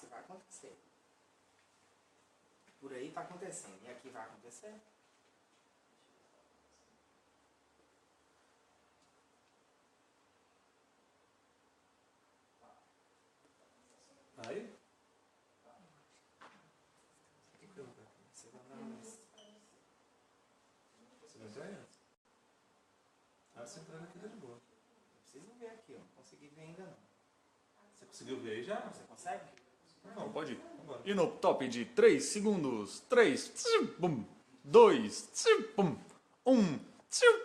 se vai acontecer. Por aí está acontecendo. E aqui vai acontecer? Aí? Você vai entrar aí antes? Ah, você entrando aqui tá de boa. Preciso ver aqui, ó. Não consegui ver ainda não. Você conseguiu ver aí já? Você consegue? Não, pode ir. Vambora. E no top de 3 segundos. 3, bum. 2, bum. 1,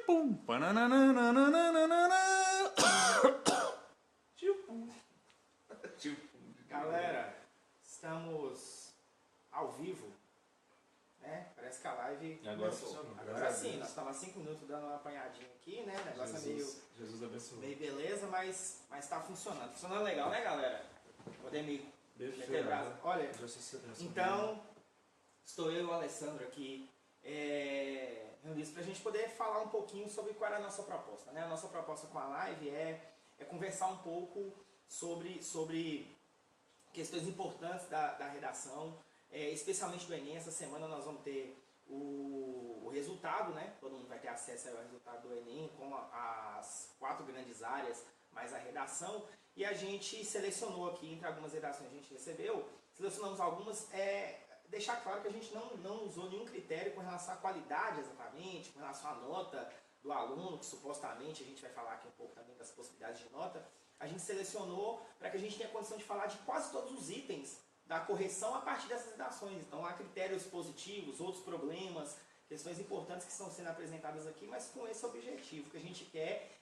bum. Pananananananana. Galera, estamos ao vivo, né? Parece que a live Agora começou. funcionou, Agora graças a sim, Deus. nós estamos há 5 minutos dando uma apanhadinha aqui, né? O negócio é Jesus abençoe. meio beleza, mas tá funcionando. Funcionando legal, né, galera? Podemos Beijo, meter brasa. Olha, então, então, estou eu e o Alessandro aqui reunidos para a gente poder falar um pouquinho sobre qual era a nossa proposta, né? A nossa proposta com a live é conversar um pouco sobre questões importantes da redação, especialmente do Enem. Essa semana nós vamos ter o resultado, né? Todo mundo vai ter acesso ao resultado do Enem com as 4 grandes áreas, mais a redação. E a gente selecionou aqui, entre algumas redações que a gente recebeu, selecionamos algumas, deixar claro que a gente não usou nenhum critério com relação à qualidade exatamente, com relação à nota do aluno, que supostamente a gente vai falar aqui um pouco também das possibilidades de nota. A gente selecionou para que a gente tenha condição de falar de quase todos os itens da correção a partir dessas redações. Então há critérios positivos, outros problemas, questões importantes que estão sendo apresentadas aqui, mas com esse objetivo, que a gente quer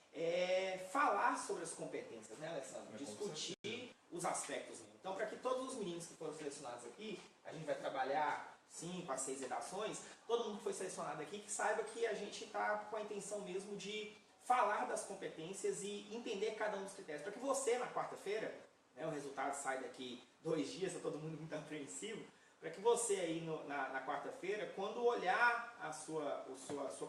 falar sobre as competências, né, Alessandro? Discutir os aspectos. Então, para que todos os meninos que foram selecionados aqui, a gente vai trabalhar 5 a 6 redações, todo mundo que foi selecionado aqui, que saiba que a gente está com a intenção mesmo de falar das competências e entender cada um dos critérios. Para que você, na quarta-feira, né, o resultado sai daqui 2 dias, está todo mundo muito apreensivo, para que você aí na quarta-feira, quando olhar a sua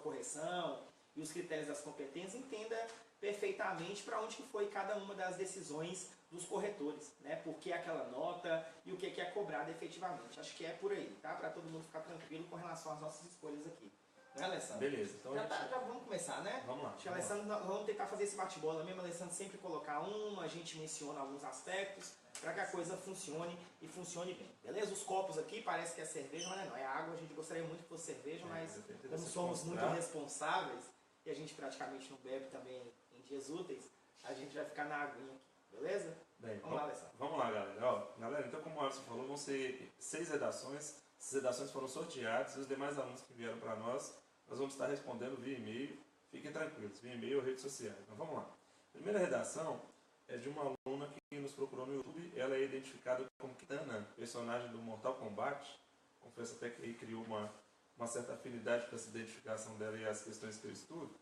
correção e os critérios das competências, entenda perfeitamente para onde que foi cada uma das decisões dos corretores, né? Por que aquela nota e o que é cobrado efetivamente. Acho que é por aí, tá? Para todo mundo ficar tranquilo com relação às nossas escolhas aqui. Né, Alessandro? beleza, então Já vamos começar, né? Vamos lá. Acho que, Alessandro, vamos tentar fazer esse bate-bola mesmo. Alessandro sempre colocar a gente menciona alguns aspectos para que a coisa funcione e funcione bem. Beleza? Os copos aqui parece que é cerveja, mas não é água. A gente gostaria muito que fosse cerveja, mas como somos muito responsáveis e a gente praticamente não bebe também em dias úteis, a gente vai ficar na aguinha aqui. Beleza? Bem, Vamos lá, Alessandro. Vamos lá, galera. Ó, galera, então como o Alisson falou, vão ser 6 redações. Essas redações foram sorteadas e os demais alunos que vieram para nós vamos estar respondendo via e-mail. Fiquem tranquilos, via e-mail ou redes sociais. Então vamos lá. A primeira redação é de uma aluna que nos procurou no YouTube. Ela é identificada como Kitana, personagem do Mortal Kombat. Confesso até que aí criou uma certa afinidade para essa identificação dela e as questões que eu estudo.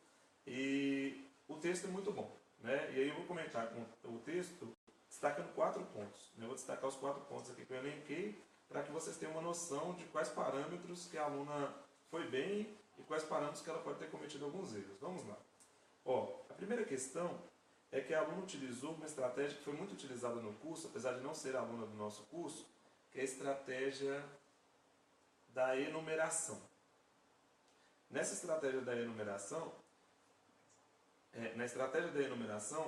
E o texto é muito bom, né? E aí eu vou comentar com o texto destacando 4 pontos. Eu vou destacar os 4 pontos aqui que eu elenquei para que vocês tenham uma noção de quais parâmetros que a aluna foi bem e quais parâmetros que ela pode ter cometido alguns erros. Vamos lá. Ó, a primeira questão é que a aluna utilizou uma estratégia que foi muito utilizada no curso, apesar de não ser aluna do nosso curso, que é a estratégia da enumeração. Nessa estratégia da enumeração,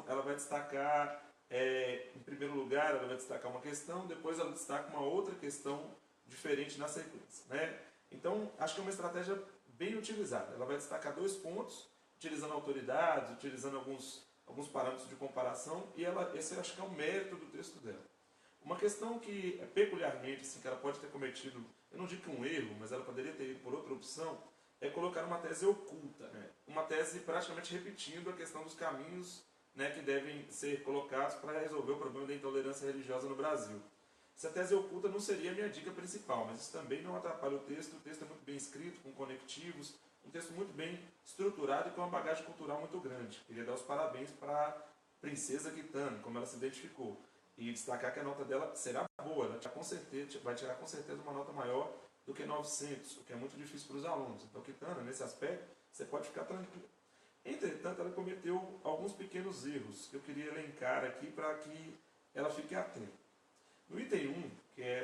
ela vai destacar, em primeiro lugar, ela vai destacar uma questão, depois ela destaca uma outra questão diferente na sequência, né? Então, acho que é uma estratégia bem utilizada. Ela vai destacar 2 pontos, utilizando autoridades, utilizando alguns parâmetros de comparação, e esse eu acho que é o mérito do texto dela. Uma questão que peculiarmente, assim, que ela pode ter cometido, eu não digo que um erro, mas ela poderia ter ido por outra opção, é colocar uma tese oculta, né? Uma tese praticamente repetindo a questão dos caminhos, né, que devem ser colocados para resolver o problema da intolerância religiosa no Brasil. Essa tese oculta não seria a minha dica principal, mas isso também não atrapalha o texto é muito bem escrito, com conectivos, um texto muito bem estruturado e com uma bagagem cultural muito grande. Queria dar os parabéns para a princesa Kitana, como ela se identificou, e destacar que a nota dela será boa, ela vai tirar com certeza uma nota maior do que 900, o que é muito difícil para os alunos. Então, Kitana, nesse aspecto, você pode ficar tranquilo. Entretanto, ela cometeu alguns pequenos erros que eu queria elencar aqui para que ela fique atenta. No item 1,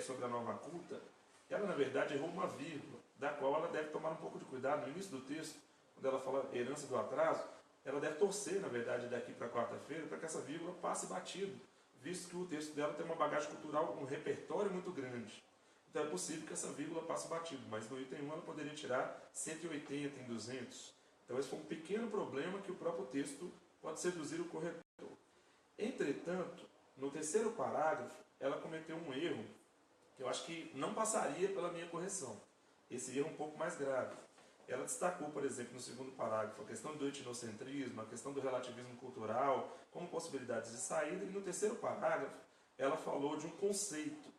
sobre a norma culta, ela na verdade errou uma vírgula, da qual ela deve tomar um pouco de cuidado. No início do texto, quando ela fala herança do atraso, ela deve torcer, na verdade, daqui para quarta-feira, para que essa vírgula passe batido, visto que o texto dela tem uma bagagem cultural, um repertório muito grande. Então é possível que essa vírgula passe batido, mas no item 1 ela poderia tirar 180 em 200. Então esse foi um pequeno problema que o próprio texto pode seduzir o corretor. Entretanto, no terceiro parágrafo, ela cometeu um erro que eu acho que não passaria pela minha correção. Esse erro é um pouco mais grave. Ela destacou, por exemplo, no segundo parágrafo, a questão do etnocentrismo, a questão do relativismo cultural, como possibilidades de saída, e no terceiro parágrafo, ela falou de um conceito,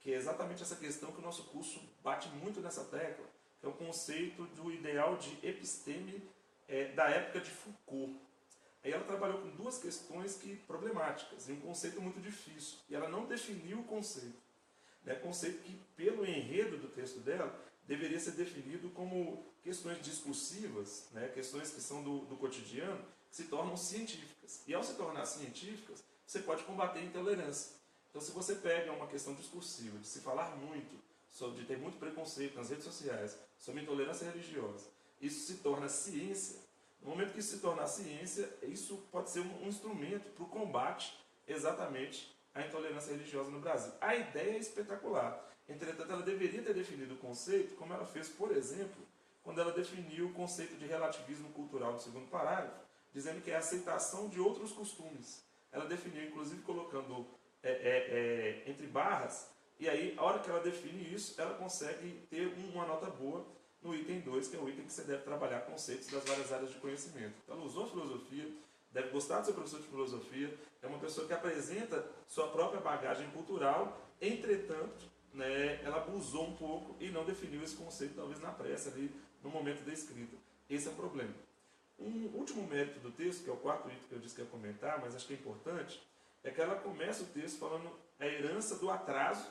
que é exatamente essa questão que o nosso curso bate muito nessa tecla, que é o conceito do ideal de episteme da época de Foucault. Aí ela trabalhou com duas questões problemáticas, e um conceito muito difícil, e ela não definiu o conceito. Conceito que, pelo enredo do texto dela, deveria ser definido como questões discursivas, questões que são do cotidiano, que se tornam científicas. E ao se tornar científicas, você pode combater a intolerância. Então, se você pega uma questão discursiva, de se falar muito, de ter muito preconceito nas redes sociais, sobre intolerância religiosa, isso se torna ciência. No momento que isso se tornar ciência, isso pode ser um instrumento para o combate exatamente à intolerância religiosa no Brasil. A ideia é espetacular. Entretanto, ela deveria ter definido o conceito, como ela fez, por exemplo, quando ela definiu o conceito de relativismo cultural no segundo parágrafo, dizendo que é a aceitação de outros costumes. Ela definiu, inclusive, colocando entre barras, e aí, a hora que ela define isso, ela consegue ter uma nota boa no item 2, que é o item que você deve trabalhar conceitos das várias áreas de conhecimento. Então, ela usou filosofia, deve gostar do seu professor de filosofia, é uma pessoa que apresenta sua própria bagagem cultural, entretanto, ela abusou um pouco e não definiu esse conceito, talvez na pressa, ali, no momento da escrita. Esse é o problema. Um último mérito do texto, que é o quarto item que eu disse que ia comentar, mas acho que é importante, é que ela começa o texto falando a herança do atraso,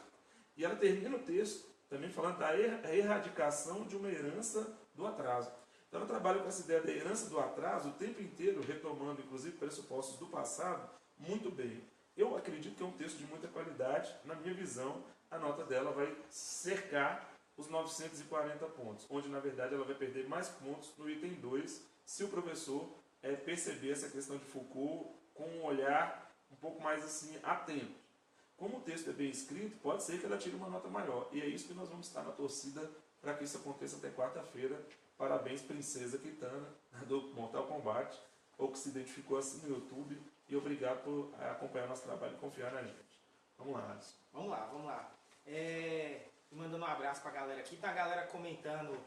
e ela termina o texto também falando da erradicação de uma herança do atraso. Então ela trabalha com essa ideia da herança do atraso o tempo inteiro, retomando inclusive pressupostos do passado, muito bem. Eu acredito que é um texto de muita qualidade. Na minha visão, a nota dela vai cercar os 940 pontos, onde na verdade ela vai perder mais pontos no item 2, se o professor perceber essa questão de Foucault com um olhar um pouco mais assim, atento. Como o texto é bem escrito, pode ser que ela tire uma nota maior. E é isso que nós vamos estar na torcida para que isso aconteça até quarta-feira. Parabéns, Princesa Kitana, do Mortal Kombat, ou que se identificou assim no YouTube. E obrigado por acompanhar nosso trabalho e confiar na gente. Vamos lá, Alisson. Vamos lá. Mandando um abraço para a galera aqui. Tá a galera comentando.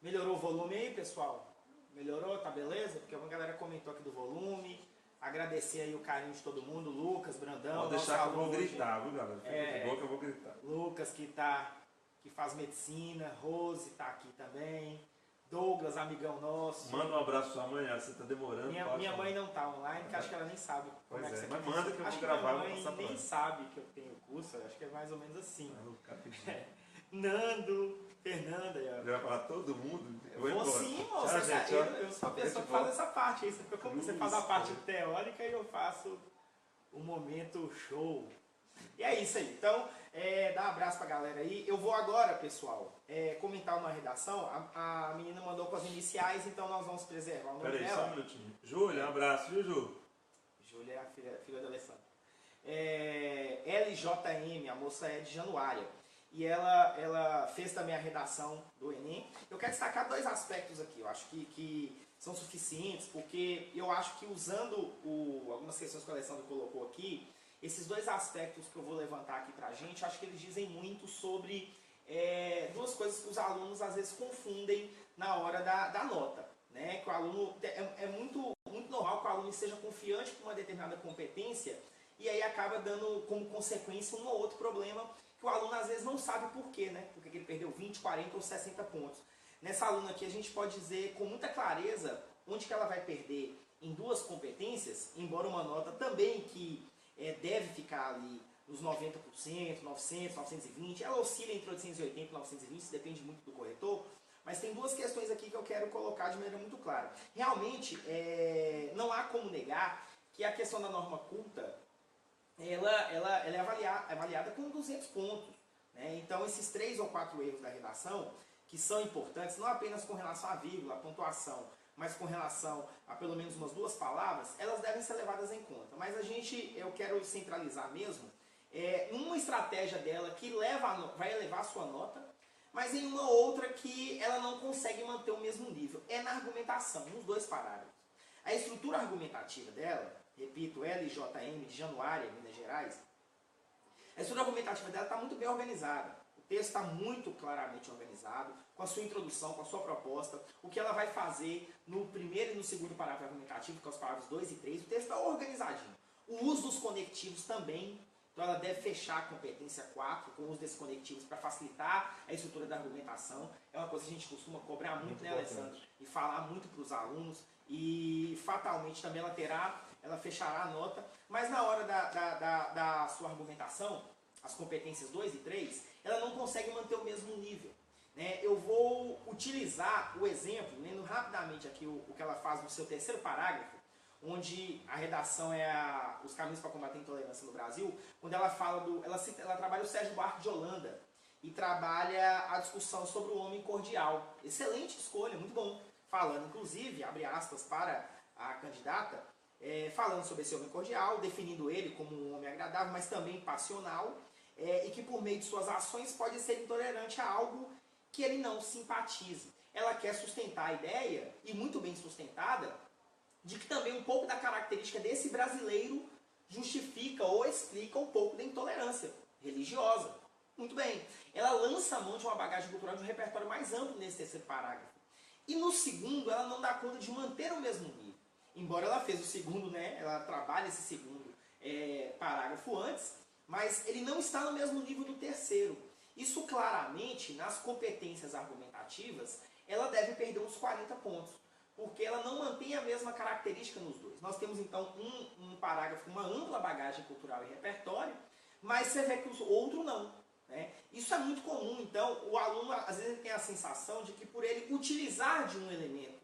Melhorou o volume aí, pessoal? Melhorou? Tá beleza? Porque uma galera comentou aqui do volume. Agradecer aí o carinho de todo mundo, Lucas, Brandão. Pode deixar que eu vou gritar, viu, galera? Fica de boa que eu vou gritar. Lucas, que faz medicina, Rose tá aqui também, Douglas, amigão nosso. Manda um abraço pra sua mãe, você tá demorando. Minha mãe não tá online, que acho que ela nem sabe como é que você mas manda que eu vou gravar. Minha mãe nem sabe que eu tenho curso, acho que é mais ou menos assim. Nando, Fernanda. Você vai falar todo mundo? Vou sim, moça. Eu sou a pessoa que faz essa parte aí. Você faz a parte teórica e eu faço o momento show. E é isso aí. Então, dá um abraço pra galera aí. Eu vou agora, pessoal, comentar uma redação. A menina mandou com as iniciais, então nós vamos preservar o nome dela. Peraí, só um minutinho. Júlia, um abraço, viu, Ju? Júlia é a filha da Alessandra. LJM, a moça é de Januária. E ela fez também a redação do Enem. Eu quero destacar dois aspectos aqui, eu acho que são suficientes, porque eu acho que usando algumas questões que a Alessandra colocou aqui, esses dois aspectos que eu vou levantar aqui pra gente, eu acho que eles dizem muito sobre duas coisas que os alunos às vezes confundem na hora da nota. Né? Que o aluno, é muito normal que o aluno esteja confiante com uma determinada competência e aí acaba dando como consequência um ou outro problema que o aluno às vezes não sabe por quê, né? Porque ele perdeu 20, 40 ou 60 pontos. Nessa aluna aqui a gente pode dizer com muita clareza onde que ela vai perder em duas competências, embora uma nota também que deve ficar ali nos 90%, 900, 920, ela oscila entre 880 e 920, isso depende muito do corretor, mas tem duas questões aqui que eu quero colocar de maneira muito clara. Realmente, não há como negar que a questão da norma culta, ela é avaliada com 200 pontos. né? Então, esses 3 ou 4 erros da redação, que são importantes, não apenas com relação à vírgula, à pontuação, mas com relação a pelo menos umas 2 palavras, elas devem ser levadas em conta. Mas eu quero centralizar mesmo numa estratégia dela que vai elevar a sua nota, mas em uma outra que ela não consegue manter o mesmo nível. É na argumentação, nos 2 parágrafos. A estrutura argumentativa dela, repito, LJM de Januária, Minas Gerais, a estrutura argumentativa dela está muito bem organizada. O texto está muito claramente organizado, com a sua introdução, com a sua proposta, o que ela vai fazer no primeiro e no segundo parágrafo argumentativo, que é os parágrafos 2 e 3, o texto está organizadinho. O uso dos conectivos também, então ela deve fechar a competência 4 com o uso desses conectivos para facilitar a estrutura da argumentação. É uma coisa que a gente costuma cobrar muito, né, Alessandro? E falar muito para os alunos, e fatalmente também ela fechará a nota, mas na hora da sua argumentação, as competências 2 e 3, ela não consegue manter o mesmo nível, né? Eu vou utilizar o exemplo, lendo rapidamente aqui o que ela faz no seu terceiro parágrafo, onde a redação é os caminhos para combater a intolerância no Brasil, quando ela fala ela trabalha o Sérgio Buarque de Holanda e trabalha a discussão sobre o homem cordial. Excelente escolha, muito bom. Falando, inclusive, abre aspas para a candidata, falando sobre esse homem cordial, definindo ele como um homem agradável, mas também passional, e que por meio de suas ações pode ser intolerante a algo que ele não simpatize. Ela quer sustentar a ideia, e muito bem sustentada, de que também um pouco da característica desse brasileiro justifica ou explica um pouco da intolerância religiosa. Muito bem. Ela lança a mão de uma bagagem cultural, de um repertório mais amplo nesse terceiro parágrafo. E no segundo, ela não dá conta de manter o mesmo nível. Embora ela fez o segundo, né, ela trabalha esse segundo parágrafo antes, mas ele não está no mesmo nível do terceiro. Isso claramente, nas competências argumentativas, ela deve perder uns 40 pontos, porque ela não mantém a mesma característica nos 2. Nós temos então um parágrafo com uma ampla bagagem cultural e repertório, mas você vê que o outro não, né? Isso é muito comum, então o aluno às vezes tem a sensação de que por ele utilizar de um elemento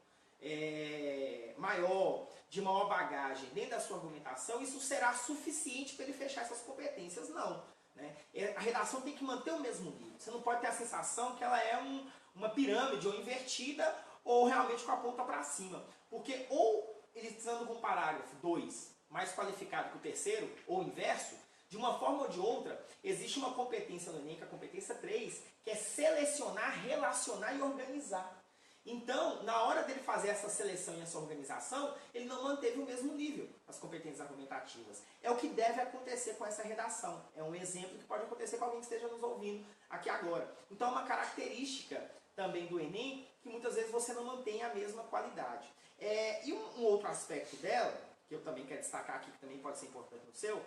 maior, de maior bagagem dentro da sua argumentação, isso será suficiente para ele fechar essas competências. Não, né? A redação tem que manter o mesmo nível. Você não pode ter a sensação que ela é uma pirâmide ou invertida ou realmente com a ponta para cima. Porque ou ele estando com o parágrafo 2 mais qualificado que o terceiro, ou o inverso, de uma forma ou de outra, existe uma competência no Enem, que é a competência 3, que é selecionar, relacionar e organizar. Então, na hora dele fazer essa seleção e essa organização, ele não manteve o mesmo nível, as competências argumentativas. É o que deve acontecer com essa redação. É um exemplo que pode acontecer com alguém que esteja nos ouvindo aqui agora. Então, é uma característica também do Enem, que muitas vezes você não mantém a mesma qualidade. E um outro aspecto dela, que eu também quero destacar aqui, que também pode ser importante no seu,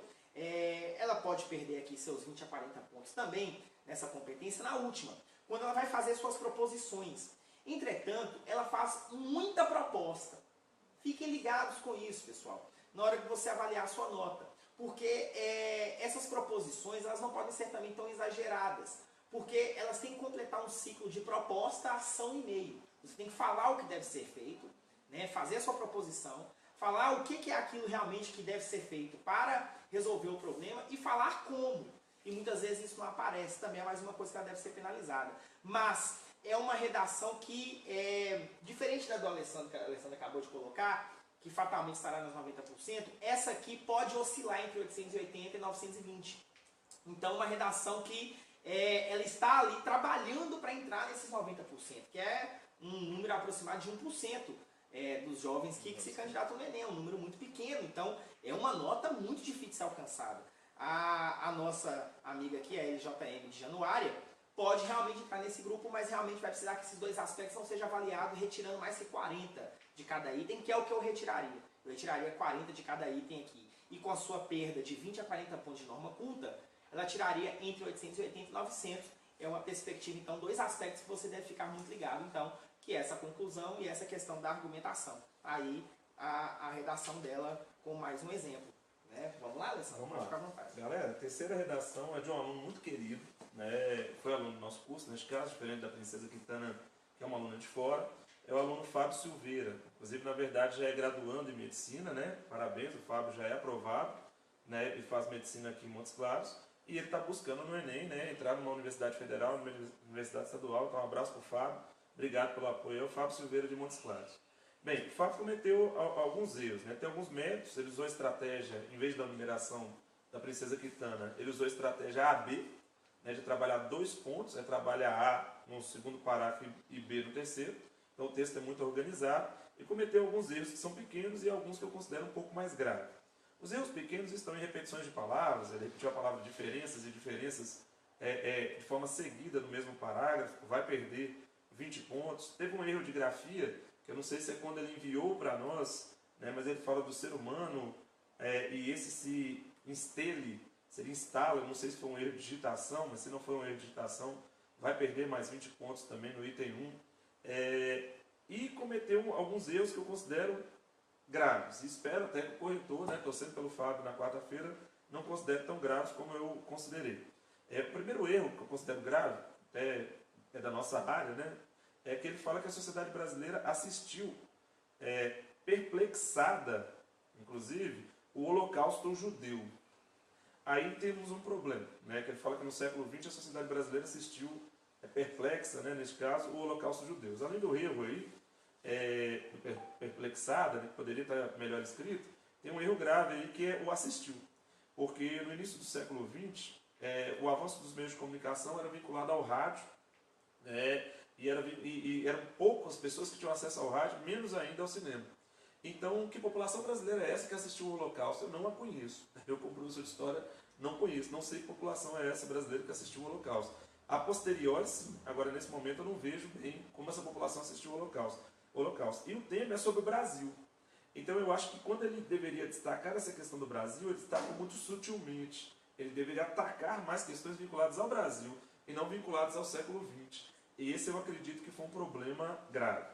ela pode perder aqui seus 20 a 40 pontos também nessa competência na última, quando ela vai fazer suas proposições. Entretanto, ela faz muita proposta. Fiquem ligados com isso, pessoal, na hora que você avaliar a sua nota. Porque essas proposições elas não podem ser também tão exageradas. Porque elas têm que completar um ciclo de proposta, ação e meio. Você tem que falar o que deve ser feito, né, fazer a sua proposição, falar o que é aquilo realmente que deve ser feito para resolver o problema e falar como. E muitas vezes isso não aparece, também é mais uma coisa que ela deve ser penalizada. Mas é uma redação que, diferente da do Alessandro, que a Alessandra acabou de colocar, que fatalmente estará nos 90%, essa aqui pode oscilar entre 880 e 920. Então, uma redação que ela está ali trabalhando para entrar nesses 90%, que é um número aproximado de 1% dos jovens que se candidatam no Enem, é um número muito pequeno, então é uma nota muito difícil de ser alcançada. A nossa amiga aqui, a LJM de Januária, pode realmente entrar nesse grupo, mas realmente vai precisar que esses 2 aspectos não sejam avaliados retirando mais que 40 de cada item, que é o que eu retiraria. Eu retiraria 40 de cada item aqui. E com a sua perda de 20 a 40 pontos de norma culta, ela tiraria entre 880 e 900. É uma perspectiva, então, 2 aspectos que você deve ficar muito ligado, então, que é essa conclusão e essa questão da argumentação. Aí, a redação dela com mais um exemplo. Né? Vamos lá, Alessandro? Vamos lá. Ficar à vontade. Galera, a terceira redação é de um aluno muito querido, né? Foi aluno do nosso curso, neste caso, diferente da Princesa Quintana, que é uma aluna de fora, é o aluno Fábio Silveira. Inclusive, na verdade, já é graduando em medicina, né? Parabéns, o Fábio já é aprovado, né? E faz medicina aqui em Montes Claros. e ele está buscando no Enem, né, entrar numa universidade federal, numa universidade estadual. Então, um abraço para o Fábio, obrigado pelo apoio. É o Fábio Silveira de Montes Claros. Bem, o Fábio cometeu alguns erros, né? Tem alguns métodos, ele usou a estratégia, em vez da numeração da Princesa Kitana, ele usou a estratégia AB, né, de trabalhar 2 pontos, trabalha A no segundo parágrafo e B no terceiro. Então o texto é muito organizado e cometeu alguns erros que são pequenos e alguns que eu considero um pouco mais graves. Os erros pequenos estão em repetições de palavras, ele repetiu a palavra diferenças e diferenças de forma seguida no mesmo parágrafo, vai perder 20 pontos. Teve um erro de grafia, que eu não sei se é quando ele enviou para nós, né, mas ele fala do ser humano e esse se instele, se ele instala, eu não sei se foi um erro de digitação, mas se não foi um erro de digitação, vai perder mais 20 pontos também no item 1. E cometeu alguns erros que eu considero graves. E espero até que o corretor, né, torcendo pelo Fábio na quarta-feira, não considere tão graves como eu considerei. O primeiro erro que eu considero grave, é da nossa área, né, é que ele fala que a sociedade brasileira assistiu, perplexada, inclusive, o Holocausto judeu. Aí temos um problema, né, que ele fala que no século XX a sociedade brasileira assistiu, perplexa, né, neste caso, o Holocausto judeu. Além do erro aí, perplexada, né, que poderia estar melhor escrito, tem um erro grave aí que é o assistiu. Porque no início do século XX, o avanço dos meios de comunicação era vinculado ao rádio, e eram poucas pessoas que tinham acesso ao rádio, menos ainda ao cinema. Então, que população brasileira é essa que assistiu o Holocausto? Eu não a conheço. Eu, como professor de história, não conheço. Não sei que população é essa brasileira que assistiu o Holocausto. A posteriori, sim. Agora, nesse momento, eu não vejo bem como essa população assistiu o Holocausto. E o tema é sobre o Brasil. Então, eu acho que quando ele deveria destacar essa questão do Brasil, ele destaca muito sutilmente. Ele deveria atacar mais questões vinculadas ao Brasil e não vinculadas ao século XX. E esse eu acredito que foi um problema grave.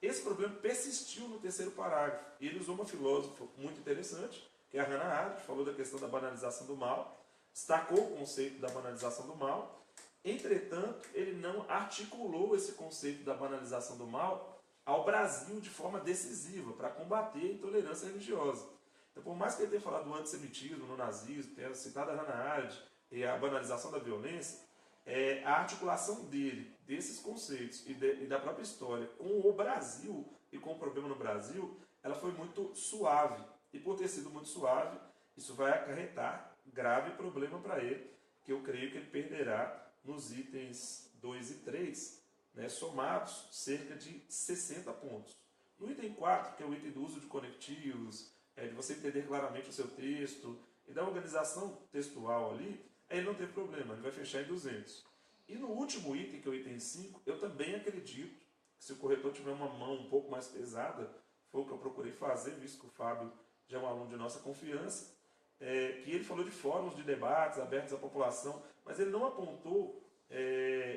Esse problema persistiu no terceiro parágrafo. E ele usou uma filósofa muito interessante, que é a Hannah Arendt, falou da questão da banalização do mal, destacou o conceito da banalização do mal. Entretanto, ele não articulou esse conceito da banalização do mal ao Brasil de forma decisiva para combater a intolerância religiosa. Então, por mais que ele tenha falado do antissemitismo, no nazismo, tenha citado a Hannah Arendt e a banalização da violência, a articulação dele, desses conceitos e da própria história com o Brasil e com o problema no Brasil, ela foi muito suave. E por ter sido muito suave, isso vai acarretar grave problema para ele, que eu creio que ele perderá nos itens 2 e 3, né, somados cerca de 60 pontos. No item 4, que é o item do uso de conectivos, de você entender claramente o seu texto e da organização textual ali, aí ele não tem problema, ele vai fechar em 200. E no último item, que é o item 5, eu também acredito que se o corretor tiver uma mão um pouco mais pesada, foi o que eu procurei fazer, visto que o Fábio já é um aluno de nossa confiança, que ele falou de fóruns de debates abertos à população, mas ele não apontou,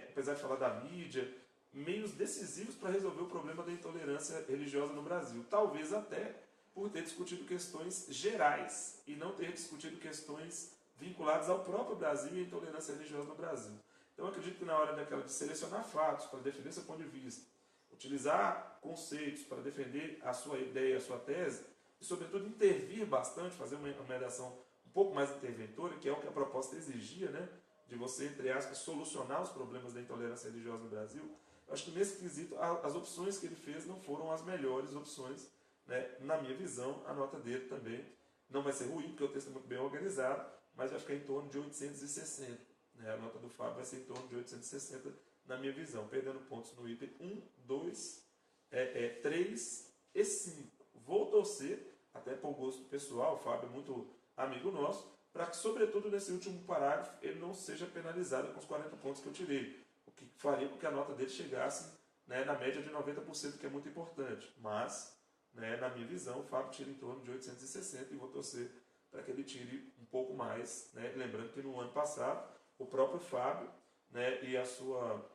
apesar de falar da mídia, meios decisivos para resolver o problema da intolerância religiosa no Brasil. Talvez até por ter discutido questões gerais e não ter discutido questões vinculadas ao próprio Brasil e à intolerância religiosa no Brasil. Então eu acredito que na hora daquela de selecionar fatos para defender seu ponto de vista, utilizar conceitos para defender a sua ideia, a sua tese, e sobretudo intervir bastante, fazer uma redação um pouco mais interventora, que é o que a proposta exigia, né? De você, entre aspas, solucionar os problemas da intolerância religiosa no Brasil. Eu acho que nesse quesito as opções que ele fez não foram as melhores opções, né? Na minha visão, a nota dele também não vai ser ruim, porque o texto é muito bem organizado, mas vai ficar em torno de 860. Né? A nota do Fábio vai ser em torno de 860, na minha visão, perdendo pontos no item 1, 2, 3 e 5. Vou torcer, até por gosto pessoal, o Fábio é muito amigo nosso, para que, sobretudo nesse último parágrafo, ele não seja penalizado com os 40 pontos que eu tirei, o que faria com que a nota dele chegasse, né, na média de 90%, que é muito importante. Mas, né, na minha visão, o Fábio tira em torno de 860 e vou torcer para que ele tire um pouco mais. Né? Lembrando que no ano passado, o próprio Fábio, né, e a sua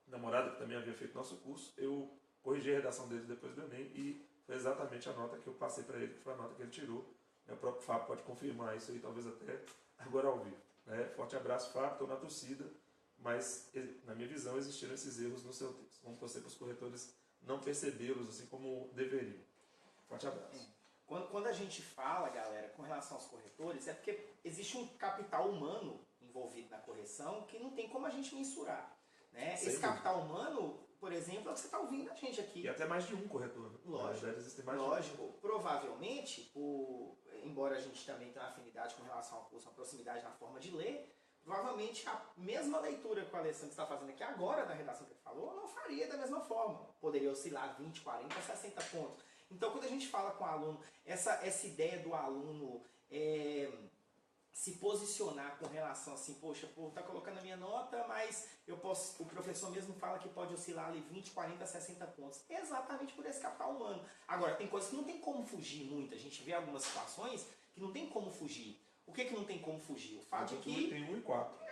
namorada, que também havia feito nosso curso, eu corrigi a redação dele depois do Enem e foi exatamente a nota que eu passei para ele, que foi a nota que ele tirou. O próprio Fábio pode confirmar isso aí, talvez até agora ao vivo. Né? Forte abraço, Fábio, estou na torcida, mas na minha visão existiram esses erros no seu texto. Vamos torcer para os corretores não percebê-los assim como deveriam. Forte abraço. Quando a gente fala, galera, com relação aos corretores, é porque existe um capital humano envolvido na correção que não tem como a gente mensurar. Né? Sem Esse dúvida. capital humano, por exemplo, é o que você está ouvindo a gente aqui. E até mais de um corretor. Né? Lógico, Na verdade, existem mais de lógico. Provavelmente, embora a gente também tenha uma afinidade com relação ao curso, uma proximidade na forma de ler, provavelmente a mesma leitura que o Alessandro está fazendo aqui agora, da redação que ele falou, não faria da mesma forma. Poderia oscilar 20, 40, 60 pontos. Então, quando a gente fala com o aluno, essa ideia do aluno se posicionar com relação assim, poxa, pô, tá colocando a minha nota, mas o professor mesmo fala que pode oscilar ali 20, 40, 60 pontos. Exatamente por esse capital humano. Agora, tem coisas que não tem como fugir muito. A gente vê algumas situações que não tem como fugir. O que não tem como fugir? O fato de que tem 1 e 4.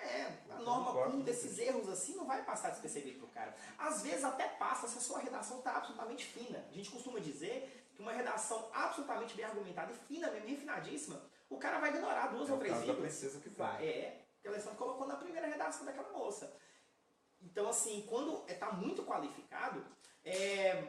a norma culta, esses erros assim, não vai passar despercebido pro cara. Às vezes até passa se a sua redação está absolutamente fina. A gente costuma dizer que uma redação absolutamente bem argumentada e fina, mesmo refinadíssima, o cara vai ignorar 2 ou 3 da vírgulas. princesa que tá. Que a Alessandra colocou na primeira redação daquela moça. Então, assim, quando está muito qualificado,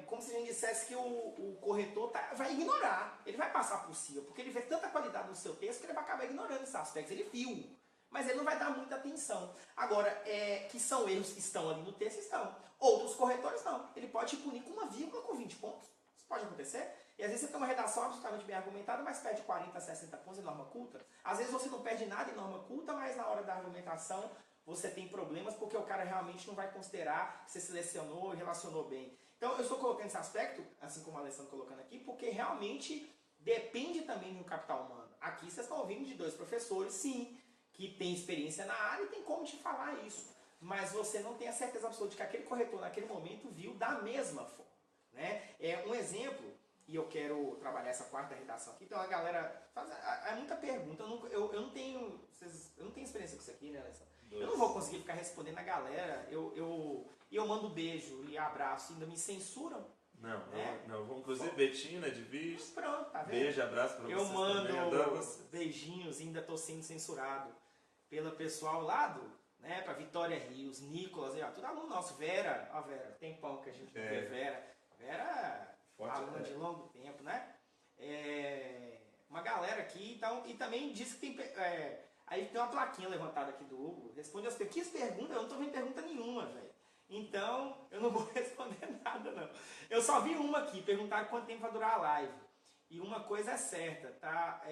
como se a gente dissesse que o corretor vai ignorar. Ele vai passar por cima, porque ele vê tanta qualidade no seu texto que ele vai acabar ignorando esses aspectos. Ele viu, mas ele não vai dar muita atenção. Agora, que são erros que estão ali no texto, estão. Outros corretores não. Ele pode te punir com 1 vírgula com 20 pontos. Isso pode acontecer. E às vezes você tem uma redação absolutamente bem argumentada, mas perde 40, 60 pontos em norma culta. Às vezes você não perde nada em norma culta, mas na hora da argumentação você tem problemas porque o cara realmente não vai considerar que você selecionou e relacionou bem. Então eu estou colocando esse aspecto, assim como a Alessandra colocando aqui, porque realmente depende também do capital humano. Aqui vocês estão ouvindo de 2 professores, sim, que têm experiência na área e tem como te falar isso. Mas você não tem a certeza absoluta de que aquele corretor naquele momento viu da mesma forma. Né? Um exemplo, e eu quero trabalhar essa 4ª redação aqui, então a galera faz muita pergunta, eu não tenho experiência com isso aqui, né, Alessandra? Eu não vou conseguir ficar respondendo a galera, eu mando beijo e abraço, ainda me censuram. Não. Vamos, inclusive, Betina, Edvis. Pronto, tá vendo? Beijo, abraço pra vocês. Eu mando também, adoro vocês. beijinhos e ainda tô sendo censurado pelo pessoal lá pra Vitória Rios, Nicolas, tudo aluno nosso, Vera, tem pão que a gente não vê Vera, aluna de longo tempo, né? Uma galera aqui, então, e também diz que tem. Aí tem uma plaquinha levantada aqui do Hugo, responde as perguntas. Que perguntas? Eu não tô vendo pergunta nenhuma, velho. Então, eu não vou responder nada, não. Eu só vi uma aqui, perguntaram quanto tempo vai durar a live. E uma coisa é certa, tá?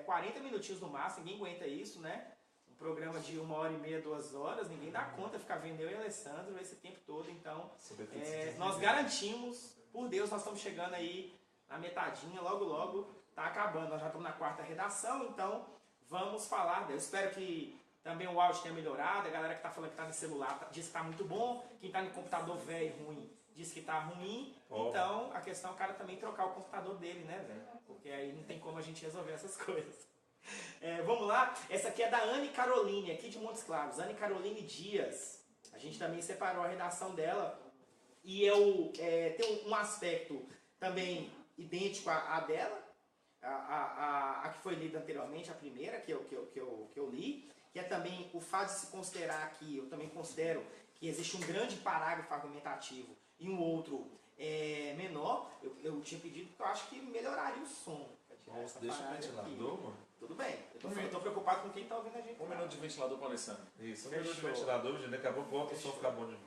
40 minutinhos no máximo, ninguém aguenta isso, né? Um programa de 1h30, 2 horas, ninguém dá conta de ficar vendo eu e Alessandro esse tempo todo. Então, nós garantimos, por Deus, nós estamos chegando aí na metadinha, logo, logo tá acabando. Nós já estamos na 4ª redação, então vamos falar. Eu espero que também o áudio tenha melhorado. A galera que está falando que está no celular diz que está muito bom. Quem está no computador velho e ruim diz que está ruim. Então a questão é o cara também trocar o computador dele, né, velho? Porque aí não tem como a gente resolver essas coisas. Vamos lá. Essa aqui é da Anne Caroline, aqui de Montes Claros. Anne Caroline Dias. A gente também separou a redação dela. E tem um aspecto também idêntico à dela. A que foi lida anteriormente, a primeira que eu li, que é também o fato de se considerar aqui, eu também considero que existe um grande parágrafo argumentativo e um outro menor. Eu tinha pedido porque eu acho que melhoraria o som. Nossa, deixa o ventilador, mano. Tudo bem, eu tô preocupado com quem tá ouvindo a gente. 1 minuto de ventilador para o Alessandro. Isso, 1 minuto de ventilador, gente, daqui a pouco volta o som ficar bom de novo.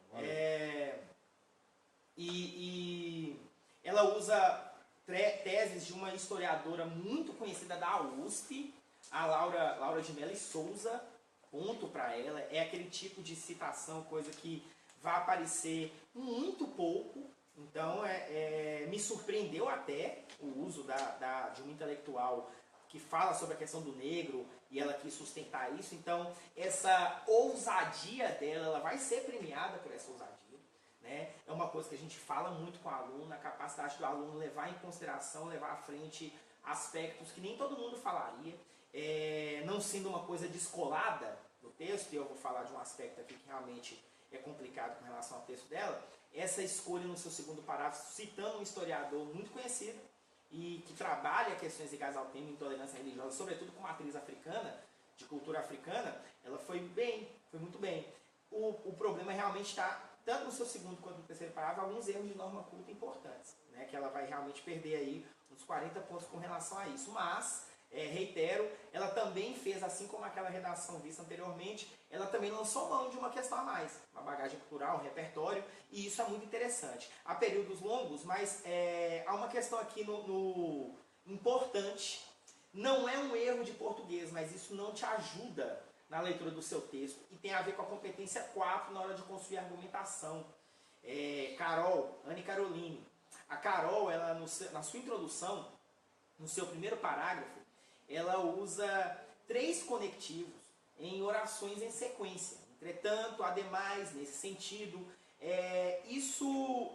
E ela usa teses de uma historiadora muito conhecida da USP, a Laura de Mello e Souza. Ponto para ela. É aquele tipo de citação, coisa que vai aparecer muito pouco. Então, me surpreendeu até o uso de uma intelectual que fala sobre a questão do negro e ela quis sustentar isso. Então, essa ousadia dela, ela vai ser premiada por essa ousadia. Né? É uma coisa que a gente fala muito com o aluno, a capacidade do aluno levar em consideração, levar à frente aspectos que nem todo mundo falaria, não sendo uma coisa descolada do texto, e eu vou falar de um aspecto aqui que realmente é complicado com relação ao texto dela, essa escolha no seu segundo parágrafo, citando um historiador muito conhecido e que trabalha questões ligadas ao tema intolerância religiosa, sobretudo com matriz africana, de cultura africana, ela foi muito bem. O problema realmente está tanto no seu segundo quanto no terceiro parágrafo, alguns erros de norma culta importantes, né, que ela vai realmente perder aí uns 40 pontos com relação a isso. Mas reitero, ela também fez, assim como aquela redação vista anteriormente, ela também lançou mão de uma questão a mais, uma bagagem cultural, um repertório, e isso é muito interessante. Há períodos longos, mas há uma questão aqui importante, não é um erro de português, mas isso não te ajuda na leitura do seu texto, e tem a ver com a competência 4 na hora de construir argumentação. Carol, Anne Caroline, a Carol, ela na sua introdução, no seu primeiro parágrafo, ela usa 3 conectivos em orações em sequência. Entretanto, ademais, nesse sentido, isso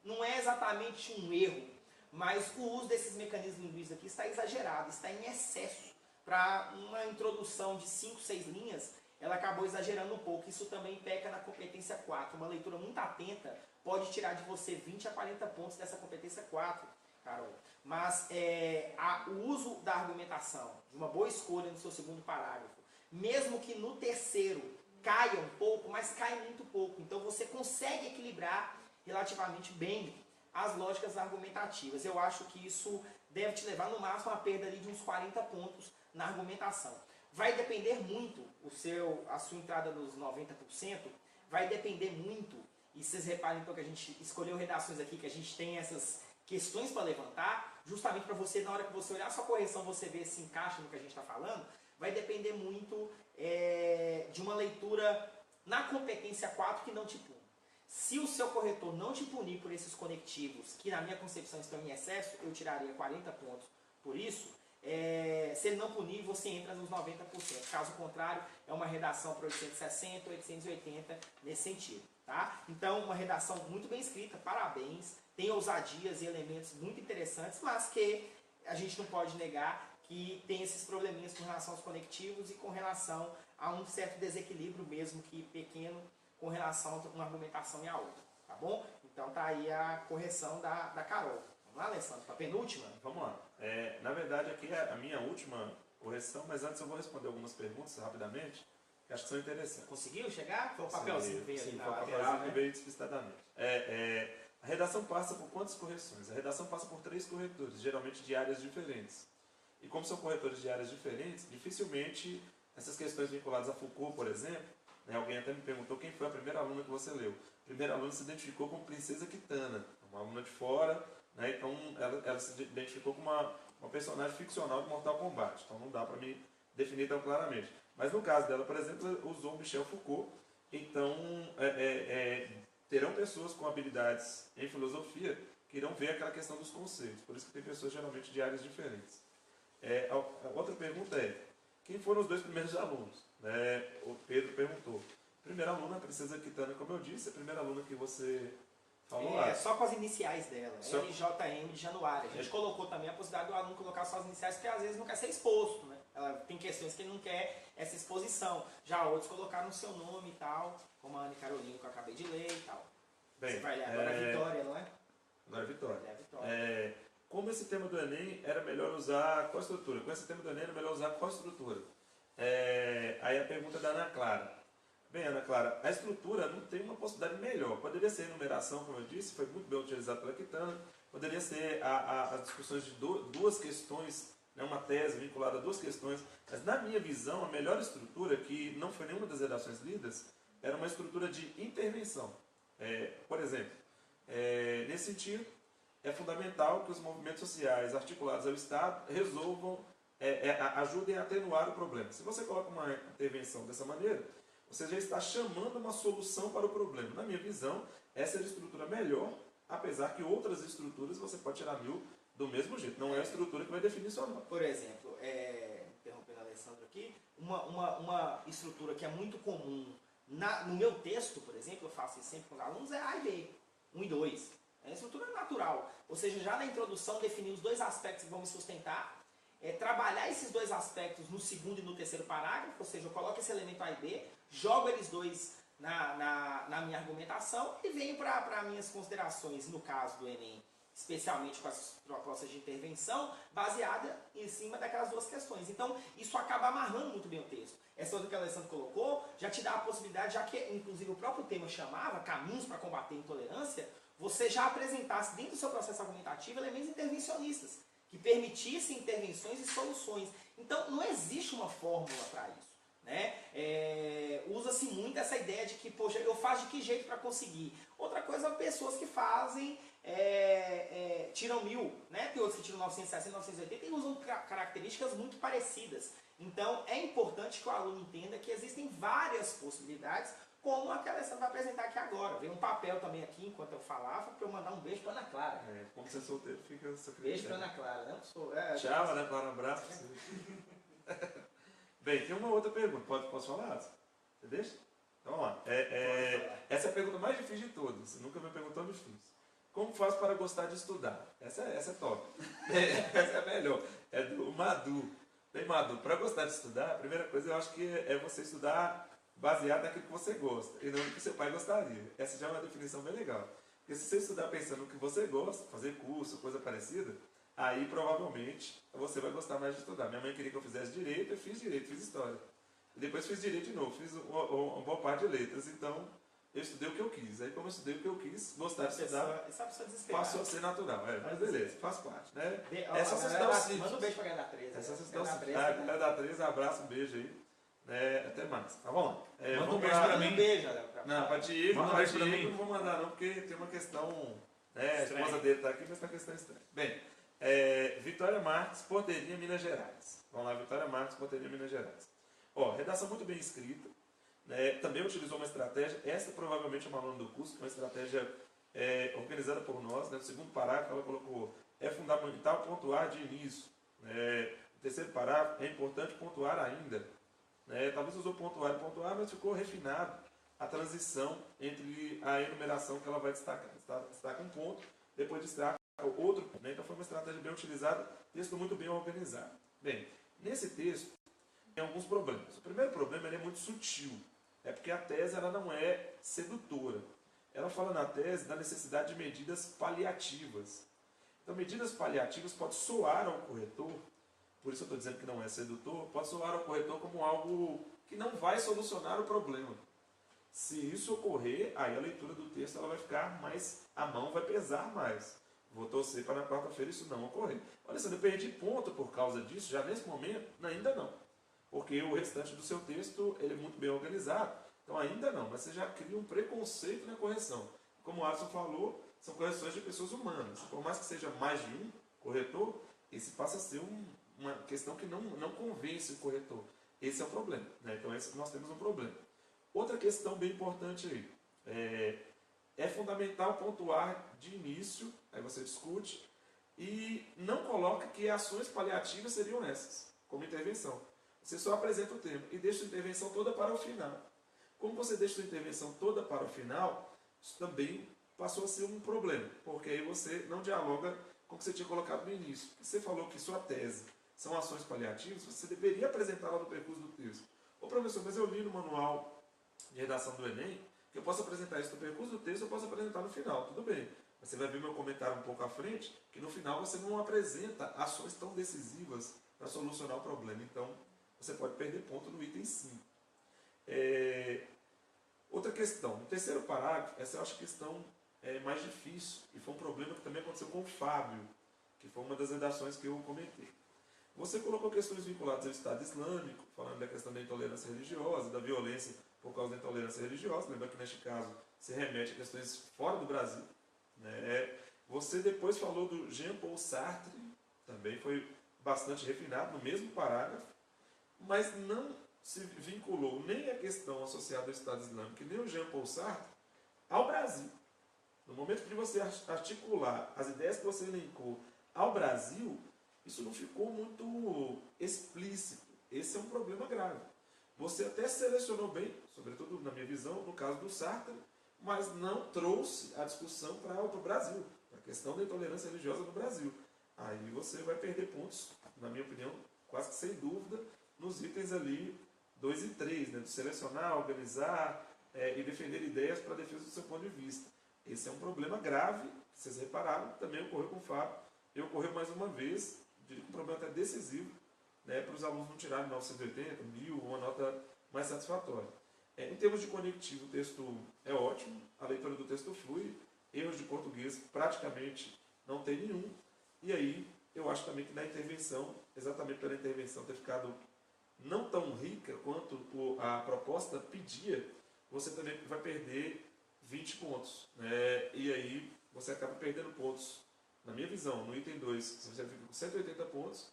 não é exatamente um erro, mas o uso desses mecanismos linguísticos aqui está exagerado, está em excesso. Para uma introdução de 5, 6 linhas, ela acabou exagerando um pouco. Isso também peca na competência 4. Uma leitura muito atenta pode tirar de você 20 a 40 pontos dessa competência 4, Carol. Mas o uso da argumentação, de uma boa escolha no seu segundo parágrafo, mesmo que no terceiro caia um pouco, mas cai muito pouco. Então você consegue equilibrar relativamente bem as lógicas argumentativas. Eu acho que isso deve te levar no máximo a perda ali de uns 40 pontos na argumentação. Vai depender muito, a sua entrada dos 90%, vai depender muito, e vocês reparem então que a gente escolheu redações aqui, que a gente tem essas questões para levantar, justamente para você, na hora que você olhar a sua correção, você ver se encaixa no que a gente está falando, vai depender muito de uma leitura na competência 4 que não te pune. Se o seu corretor não te punir por esses conectivos, que na minha concepção estão em excesso, eu tiraria 40 pontos por isso. Se ele não punir, você entra nos 90%. Caso contrário, é uma redação para 860, 880 nesse sentido. Tá? Então, uma redação muito bem escrita, parabéns. Tem ousadias e elementos muito interessantes, mas que a gente não pode negar que tem esses probleminhas com relação aos conectivos e com relação a um certo desequilíbrio, mesmo que pequeno, com relação a uma argumentação e a outra. Tá bom? Então tá aí a correção da Carol. Vamos lá, Alessandro, para a penúltima? Vamos lá. Na verdade, aqui é a minha última correção, mas antes eu vou responder algumas perguntas rapidamente, que acho que são interessantes. Conseguiu chegar? Foi o papelzinho que veio ali na lateral, papelzinho que veio despistadamente. A redação passa por quantas correções? A redação passa por 3 corretores, geralmente de áreas diferentes. E como são corretores de áreas diferentes, dificilmente essas questões vinculadas a Foucault, por exemplo, alguém até me perguntou quem foi a primeira aluna que você leu. A primeira aluna se identificou como Princesa Kitana, uma aluna de fora, então ela se identificou com uma personagem ficcional de Mortal Kombat, então não dá para me definir tão claramente. Mas no caso dela, por exemplo, usou Michel Foucault, então terão pessoas com habilidades em filosofia que irão ver aquela questão dos conceitos, por isso que tem pessoas geralmente de áreas diferentes. A outra pergunta quem foram os 2 primeiros alunos? O Pedro perguntou. Primeira aluna, a Princesa Kitana, como eu disse, a primeira aluna que você falou lá. Só com as iniciais dela, LJM de Januário. A gente colocou também a possibilidade do aluno colocar suas iniciais, porque às vezes não quer ser exposto, né? Ela tem questões que ele não quer essa exposição. Já outros colocaram o seu nome e tal, como a Anne Caroline, que eu acabei de ler e tal. Bem, você vai ler agora a Vitória, não é? Agora a Vitória. É a Vitória. Como esse tema do Enem era melhor usar qual estrutura? Com esse tema do Enem era melhor usar qual estrutura? Aí a pergunta da Ana Clara. Bem, Ana Clara, a estrutura não tem uma possibilidade melhor. Poderia ser enumeração, como eu disse, foi muito bem utilizado pela Kitana. Poderia ser as discussões de 2 questões, uma tese vinculada a 2 questões. Mas na minha visão, a melhor estrutura, que não foi nenhuma das redações lidas, era uma estrutura de intervenção. Por exemplo, nesse sentido, é fundamental que os movimentos sociais articulados ao Estado resolvam, ajudem a atenuar o problema. Se você coloca uma intervenção dessa maneira, você já está chamando uma solução para o problema. Na minha visão, essa é a estrutura melhor, apesar que outras estruturas você pode tirar 1000 do mesmo jeito. Não é a estrutura que vai definir sua nota. Por exemplo, interrompendo a Alessandro aqui, uma estrutura que é muito comum no meu texto, por exemplo, eu faço isso sempre com os alunos, é A e B, 1 e 2. É a estrutura natural. Ou seja, já na introdução definir os 2 aspectos que vão me sustentar, trabalhar esses 2 aspectos no segundo e no terceiro parágrafo, ou seja, eu coloco esse elemento A e B, jogo eles 2 na minha argumentação e venho para minhas considerações, no caso do Enem, especialmente com as propostas de intervenção, baseada em cima daquelas 2 questões. Então, isso acaba amarrando muito bem o texto. Essa outra que a Alessandro colocou, já te dá a possibilidade, já que inclusive o próprio tema chamava Caminhos para Combater a Intolerância, você já apresentasse dentro do seu processo argumentativo elementos intervencionistas, que permitisse intervenções e soluções. Então, não existe uma fórmula para isso. Né? Usa-se muito essa ideia de que, poxa, eu faço de que jeito para conseguir. Outra coisa, pessoas que fazem, tiram 1000, né? Tem outros que tiram 960, 980 e usam características muito parecidas. Então, é importante que o aluno entenda que existem várias possibilidades, como a que a Alessandra vai apresentar aqui agora. Veio um papel também aqui, enquanto eu falava, para eu mandar um beijo para Ana Clara. Como você é solteiro, fica... Beijo para Ana Clara. Não sou, tchau, Ana Clara, um abraço para você. Bem, tem uma outra pergunta. Posso falar? Você deixa? Então vamos lá. Essa é a pergunta mais difícil de todas. Você nunca me perguntou difícil. Como faz para gostar de estudar? Essa é top. Essa é a melhor. É do Madu. Bem, Madu, para gostar de estudar, a primeira coisa eu acho que é você estudar baseado naquilo que você gosta e não no que seu pai gostaria. Essa já é uma definição bem legal. Porque se você estudar pensando no que você gosta, fazer curso, coisa parecida, aí provavelmente você vai gostar mais de estudar. Minha mãe queria que eu fizesse direito, eu fiz direito, fiz história. E depois fiz direito de novo, fiz uma boa parte de letras. Então eu estudei o que eu quis. Aí como eu estudei o que eu quis, gostar de estudar, passou a ser natural. Mas beleza, faz parte. Né? É só você estudar o simples. Manda um beijo para a H3. É só você estudar o simples. H3, abraço, um beijo aí. Até mais. Tá bom? Manda um beijo pra mim. Um beijo, não, pra Diego, manda um beijo pra mim. Não vou mandar não, porque tem uma questão... a esposa dele tá aqui, mas tá uma questão estranha. Bem, Vitória Marques, Porteirinha, Minas Gerais. Vamos lá, Vitória Marques, Porteirinha, Minas Gerais. Redação muito bem escrita. Também utilizou uma estratégia, essa provavelmente é uma aluna do curso, uma estratégia organizada por nós. No segundo parágrafo ela colocou, é fundamental pontuar de início. No terceiro parágrafo, é importante pontuar ainda. Talvez usou pontuar e pontuar, mas ficou refinado a transição entre a enumeração que ela vai destacar. Destaca um ponto, depois destaca outro ponto. Então foi uma estratégia bem utilizada, texto muito bem organizado. Bem, nesse texto tem alguns problemas. O primeiro problema é muito sutil. É porque a tese ela não é sedutora. Ela fala na tese da necessidade de medidas paliativas. Então, medidas paliativas pode soar ao corretor, por isso eu estou dizendo que não é sedutor, pode soar ao corretor como algo que não vai solucionar o problema. Se isso ocorrer, aí a leitura do texto ela vai ficar mais, a mão vai pesar mais. Vou torcer para na quarta-feira isso não ocorrer. Olha, se eu perdi ponto por causa disso, já nesse momento, ainda não. Porque o restante do seu texto ele é muito bem organizado, então ainda não, mas você já cria um preconceito na correção. Como o Alisson falou, são correções de pessoas humanas. Por mais que seja mais de um corretor, esse passa a ser uma questão que não convence o corretor. Esse é o problema. Então nós temos um problema. Outra questão bem importante aí. É fundamental pontuar de início, aí você discute, e não coloca que ações paliativas seriam essas, como intervenção. Você só apresenta o tema e deixa a intervenção toda para o final. Como você deixa a intervenção toda para o final, isso também passou a ser um problema, porque aí você não dialoga com o que você tinha colocado no início. Você falou que sua tese são ações paliativas, você deveria apresentá-la no percurso do texto. Ô professor, mas eu li no manual de redação do Enem, que eu posso apresentar isso no percurso do texto, eu posso apresentar no final, tudo bem. Você vai ver meu comentário um pouco à frente, que no final você não apresenta ações tão decisivas para solucionar o problema. Então, você pode perder ponto no item 5. Outra questão, no terceiro parágrafo, essa eu acho a questão mais difícil, e foi um problema que também aconteceu com o Fábio, que foi uma das redações que eu comentei. Você colocou questões vinculadas ao Estado Islâmico, falando da questão da intolerância religiosa, da violência por causa da intolerância religiosa, lembrando que neste caso se remete a questões fora do Brasil. Você depois falou do Jean-Paul Sartre, também foi bastante refinado no mesmo parágrafo, mas não se vinculou nem a questão associada ao Estado Islâmico, nem o Jean-Paul Sartre, ao Brasil. No momento de você articular as ideias que você elencou ao Brasil, isso não ficou muito explícito. Esse é um problema grave. Você até selecionou bem, sobretudo na minha visão, no caso do Sartre, mas não trouxe a discussão para o Brasil, para a questão da intolerância religiosa no Brasil. Aí você vai perder pontos, na minha opinião, quase que sem dúvida, nos itens ali 2 e 3, de selecionar, organizar e defender ideias para a defesa do seu ponto de vista. Esse é um problema grave, que vocês repararam, também ocorreu com o Fábio, e ocorreu mais uma vez, diria que um problema até decisivo, para os alunos não tirarem 980, 1000, uma nota mais satisfatória. Em termos de conectivo, o texto é ótimo, a leitura do texto flui, erros de português praticamente não tem nenhum, e aí Eu acho também que na intervenção, exatamente pela intervenção ter ficado não tão rica quanto a proposta pedia, você também vai perder 20 pontos. Né? E aí você acaba perdendo pontos. Na minha visão, no item 2, você fica com 180 pontos,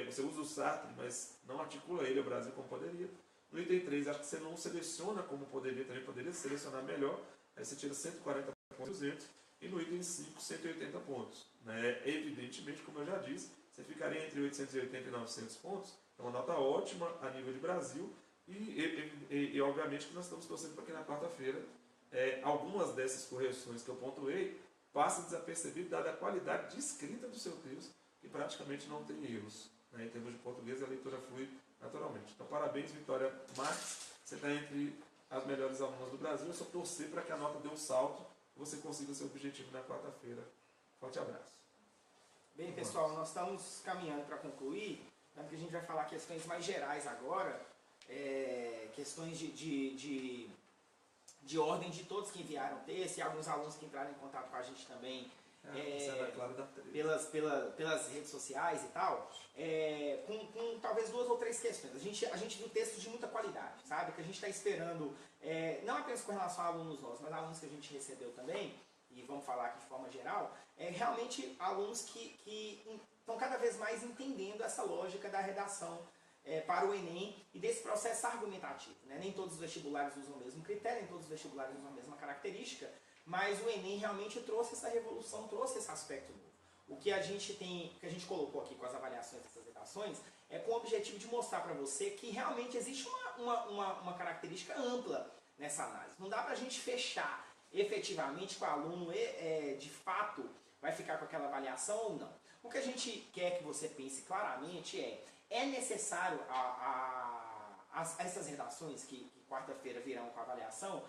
você usa o Sartre, mas não articula ele ao Brasil como poderia. No item 3, acho que você não seleciona como poderia, também poderia selecionar melhor, aí você tira 140 pontos, 200, e no item 5, 180 pontos. Né? Evidentemente, como eu já disse, você ficaria entre 880 e 900 pontos, é uma nota ótima a nível de Brasil, e obviamente que nós estamos torcendo para que na quarta-feira algumas dessas correções que eu pontuei passem desapercebidas, dada a qualidade de escrita do seu texto, que praticamente não tem erros. Né? Em termos de português, a leitura flui naturalmente. Então, parabéns, Vitória Marques, você está entre as melhores alunas do Brasil, é só torcer para que a nota dê um salto e você consiga seu objetivo na quarta-feira. Forte abraço. Bem, pessoal, nós estamos caminhando para concluir, porque a gente vai falar questões mais gerais agora, questões de ordem de todos que enviaram texto e alguns alunos que entraram em contato com a gente também pelas redes sociais e tal, com talvez 2 ou 3 questões. A gente viu textos de muita qualidade, sabe? Que a gente está esperando, não apenas com relação a alunos nossos, mas alunos que a gente recebeu também, e vamos falar aqui de forma geral, realmente alunos que estão cada vez mais entendendo essa lógica da redação para o Enem e desse processo argumentativo. Né? Nem todos os vestibulares usam o mesmo critério, nem todos os vestibulares usam a mesma característica, mas o Enem realmente trouxe essa revolução, trouxe esse aspecto novo. O que a gente colocou aqui com as avaliações dessas redações é com o objetivo de mostrar para você que realmente existe uma característica ampla nessa análise. Não dá para a gente fechar efetivamente que o aluno de fato vai ficar com aquela avaliação ou não. O que a gente quer que você pense claramente é necessário essas redações que quarta-feira virão com a avaliação,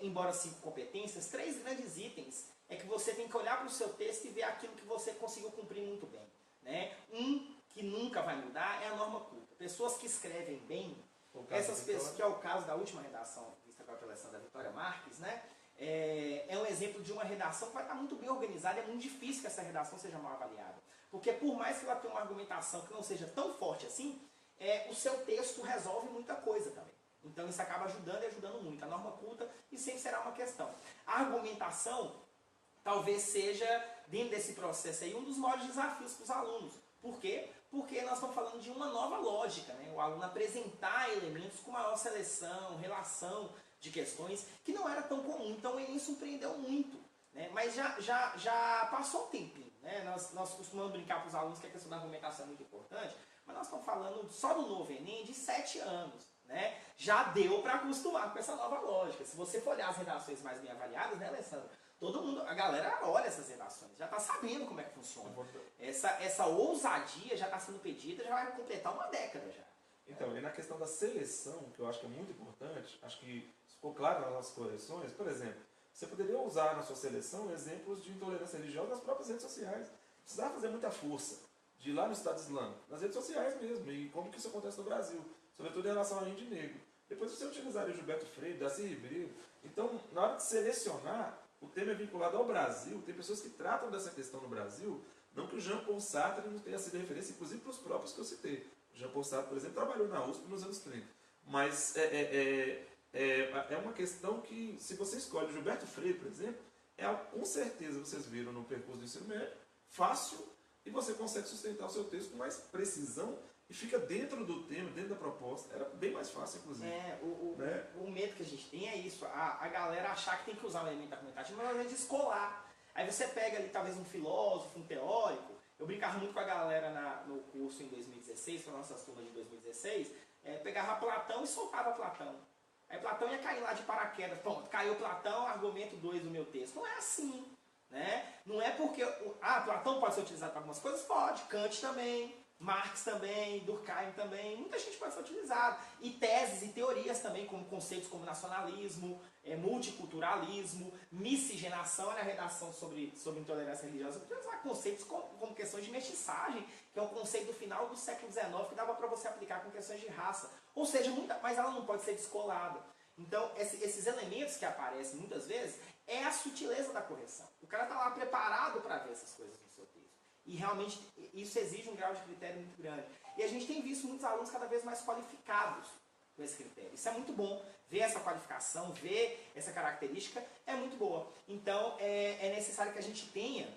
embora 5 competências, 3 grandes itens é que você tem que olhar para o seu texto e ver aquilo que você conseguiu cumprir muito bem. Né? Que nunca vai mudar é a norma culta. Pessoas que escrevem bem, essas pessoas, que é o caso da última redação vista pela coleção da Vitória Marques, né? É um exemplo de uma redação que vai estar muito bem organizada. É muito difícil que essa redação seja mal avaliada. Porque por mais que ela tenha uma argumentação que não seja tão forte assim, o seu texto resolve muita coisa também. Então isso acaba ajudando e ajudando muito. A norma culta e sempre será uma questão. A argumentação talvez seja, dentro desse processo aí, um dos maiores desafios para os alunos. Por quê? Porque nós estamos falando de uma nova lógica. Né? O aluno apresentar elementos com maior seleção, relação de questões, que não era tão comum. Então o Enem surpreendeu muito. Né? Mas já passou um tempinho. Né? Nós costumamos brincar para os alunos que a questão da argumentação é muito importante, mas nós estamos falando só do novo Enem de 7 anos. Né? Já deu para acostumar com essa nova lógica. Se você for olhar as redações mais bem avaliadas, né, Alessandro? Todo mundo, a galera olha essas redações, já está sabendo como é que funciona. Essa ousadia já está sendo pedida, já vai completar uma década já. Então, e na questão da seleção, que eu acho que é muito importante, acho que ficou claro nas nossas correções, por exemplo, você poderia usar na sua seleção exemplos de intolerância religiosa nas próprias redes sociais. Não precisava fazer muita força de ir lá no Estado Islâmico, nas redes sociais mesmo, e como que isso acontece no Brasil, sobretudo em relação ao índio negro. Depois você utilizaria Gilberto Freire, Darcy Ribeiro. Então, na hora de selecionar, o tema é vinculado ao Brasil, tem pessoas que tratam dessa questão no Brasil, não que o Jean-Paul Sartre não tenha sido referência, inclusive para os próprios que eu citei. O Jean-Paul Sartre, por exemplo, trabalhou na USP nos anos 30. Mas é uma questão que, se você escolhe o Gilberto Freire, por exemplo, com certeza vocês viram no percurso do ensino médio, fácil, e você consegue sustentar o seu texto com mais precisão e fica dentro do tema, dentro da proposta. Era bem mais fácil, inclusive. O medo que a gente tem é isso, a galera achar que tem que usar um elemento argumentativo, mas às vezes descolar. Aí você pega ali talvez um filósofo, um teórico. Eu brincava muito com a galera no curso em 2016, com a nossa turma de 2016, pegava Platão e soltava Platão. Aí Platão ia cair lá de paraquedas, pronto, caiu Platão, argumento 2 do meu texto. Não é assim. Né? Não é porque Platão pode ser utilizado para algumas coisas? Pode, Kant também, Marx também, Durkheim também, muita gente pode ser utilizada. E teses e teorias também, como conceitos como nacionalismo, multiculturalismo, miscigenação, olha a redação sobre intolerância religiosa, utilizar conceitos como questões de mestiçagem, que é um conceito do final do século XIX, que dava para você aplicar com questões de raça. Ou seja, mas ela não pode ser descolada. Então, esses elementos que aparecem muitas vezes é a sutileza da correção. O cara está lá preparado para ver essas coisas no seu texto. E realmente isso exige um grau de critério muito grande. E a gente tem visto muitos alunos cada vez mais qualificados com esse critério. Isso é muito bom. Ver essa qualificação, ver essa característica é muito boa. Então é necessário que a gente tenha,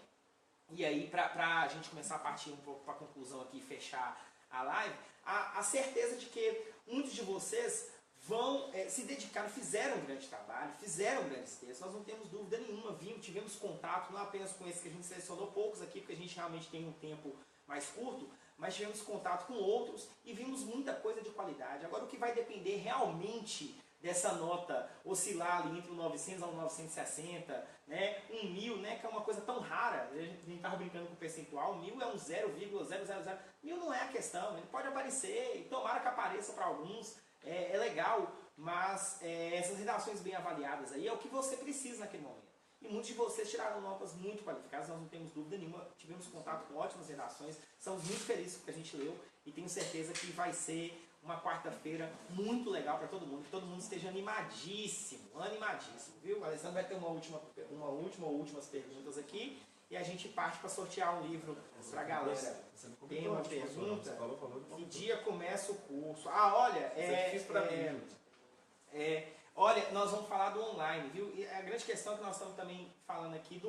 e aí para a gente começar a partir um pouco para a conclusão aqui e fechar a live, a certeza de que muitos de vocês vão se dedicar, fizeram um grande trabalho, fizeram grandes textos, nós não temos dúvida nenhuma, tivemos contato, não apenas com esse que a gente selecionou, poucos aqui, porque a gente realmente tem um tempo mais curto, mas tivemos contato com outros e vimos muita coisa de qualidade. Agora o que vai depender realmente dessa nota oscilar ali entre o 900 ao 960, né? 1000, né? Que é uma coisa tão rara, a gente estava brincando com o percentual, 1000 é um 0,000, 1000 não é a questão, ele pode aparecer, e tomara que apareça para alguns, é legal, mas essas redações bem avaliadas aí é o que você precisa naquele momento. E muitos de vocês tiraram notas muito qualificadas, nós não temos dúvida nenhuma, tivemos contato com ótimas redações, estamos muito felizes com o que a gente leu e tenho certeza que vai ser uma quarta-feira muito legal para todo mundo, que todo mundo esteja animadíssimo, viu? O Alessandro vai ter uma última ou últimas perguntas aqui e a gente parte para sortear um livro para a galera. Tem uma pergunta? Que dia começa o curso? Ah, olha, olha, nós vamos falar do online, viu? E a grande questão que nós estamos também falando aqui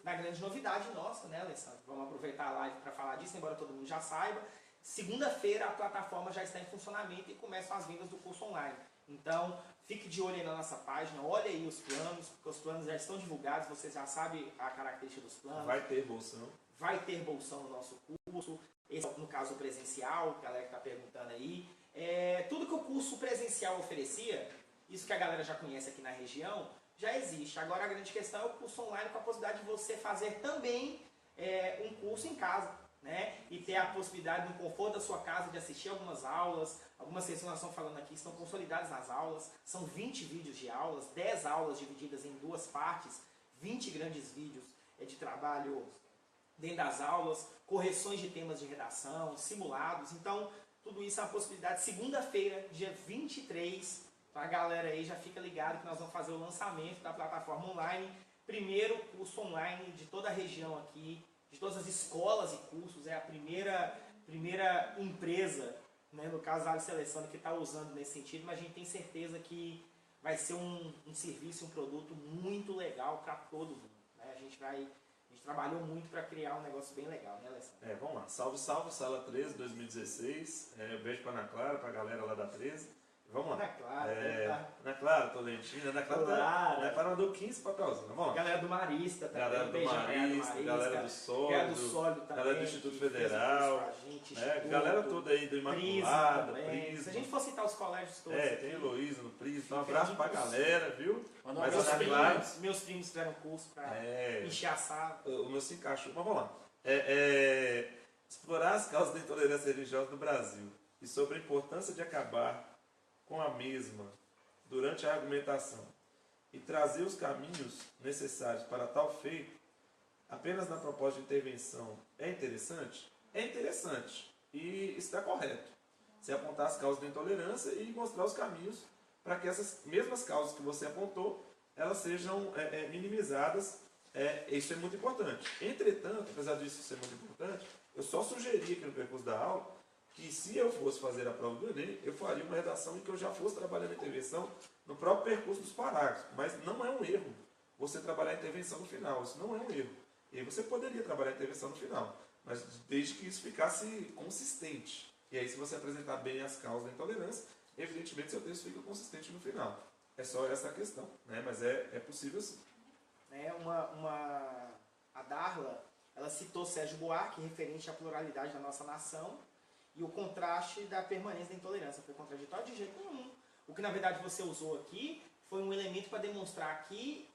da grande novidade nossa, né, Alessandro? Vamos aproveitar a live para falar disso, embora todo mundo já saiba. Segunda-feira a plataforma já está em funcionamento e começam as vendas do curso online. Então, fique de olho aí na nossa página, olha aí os planos, porque os planos já estão divulgados, você já sabe a característica dos planos. Vai ter bolsão. Vai ter bolsão no nosso curso, esse no caso presencial, que a galera está perguntando aí. Tudo que o curso presencial oferecia, isso que a galera já conhece aqui na região, já existe. Agora a grande questão é o curso online com a possibilidade de você fazer também um curso em casa. Né? E ter a possibilidade, no conforto da sua casa, de assistir algumas aulas. Algumas sessões nós estamos falando aqui estão consolidadas nas aulas. São 20 vídeos de aulas, 10 aulas divididas em 2 partes, 20 grandes vídeos de trabalho dentro das aulas, correções de temas de redação, simulados. Então, tudo isso é uma possibilidade. Segunda-feira, dia 23, então a galera aí já fica ligado que nós vamos fazer o lançamento da plataforma online. Primeiro curso online de toda a região aqui, de todas as escolas e cursos, é a primeira empresa, né, no caso a Alice Alessandro, que está usando nesse sentido, mas a gente tem certeza que vai ser um serviço, um produto muito legal para todo mundo. Né? A gente trabalhou muito para criar um negócio bem legal, né, Alessandro? Vamos lá. Salve, salve, Sala 13, 2016. Beijo para Ana Clara, para a galera lá da 13. Vamos lá. Ana Clara, Tolentina. Ana Clara mandou 15 papelzinhos. Vamos lá. Galera do Marista também. Galera do Marista, galera do Sólido, galera do Instituto Federal. Galera toda aí do Imaculada, Prisma. Se a gente for citar os colégios todos. Tem Heloísa no Prisma. Então, um abraço pra galera, viu? Mas meus primos fizeram curso pra encher a sala. O meu se encaixou. Mas vamos lá. Explorar as causas da intolerância religiosa no Brasil e sobre a importância de acabar com a mesma durante a argumentação e trazer os caminhos necessários para tal feito apenas na proposta de intervenção é interessante? É interessante e está correto. Você apontar as causas da intolerância e mostrar os caminhos para que essas mesmas causas que você apontou, elas sejam minimizadas. Isso é muito importante. Entretanto, apesar disso ser muito importante, eu só sugeri aqui no percurso da aula que se eu fosse fazer a prova do Enem, eu faria uma redação em que eu já fosse trabalhando a intervenção no próprio percurso dos parágrafos. Mas não é um erro você trabalhar a intervenção no final. Isso não é um erro. E aí você poderia trabalhar a intervenção no final, mas desde que isso ficasse consistente. E aí, se você apresentar bem as causas da intolerância, evidentemente seu texto fica consistente no final. É só essa a questão, né? Mas é possível sim. A Darla, ela citou Sérgio Buarque, referente à pluralidade da nossa nação, e o contraste da permanência da intolerância. Foi contraditório de jeito nenhum. O que na verdade você usou aqui foi um elemento para demonstrar que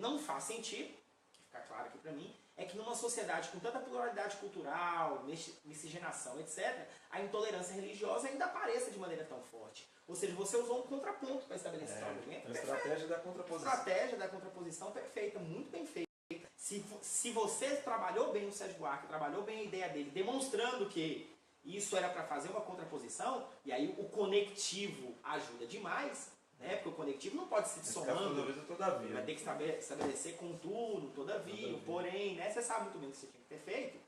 não faz sentido, que fica claro aqui para mim, é que numa sociedade com tanta pluralidade cultural, miscigenação, etc., a intolerância religiosa ainda apareça de maneira tão forte. Ou seja, você usou um contraponto para estabelecer esse argumento. A estratégia da contraposição. Estratégia da contraposição perfeita, muito bem feita. Se você trabalhou bem o Sérgio Buarque, trabalhou bem a ideia dele, demonstrando que isso era para fazer uma contraposição, e aí o conectivo ajuda demais, né? Porque o conectivo não pode se Ficar somando. toda vez ou todavia. Vai ter que estabelecer contudo, todavia, porém, né? Você sabe muito bem o que você tinha que ter feito.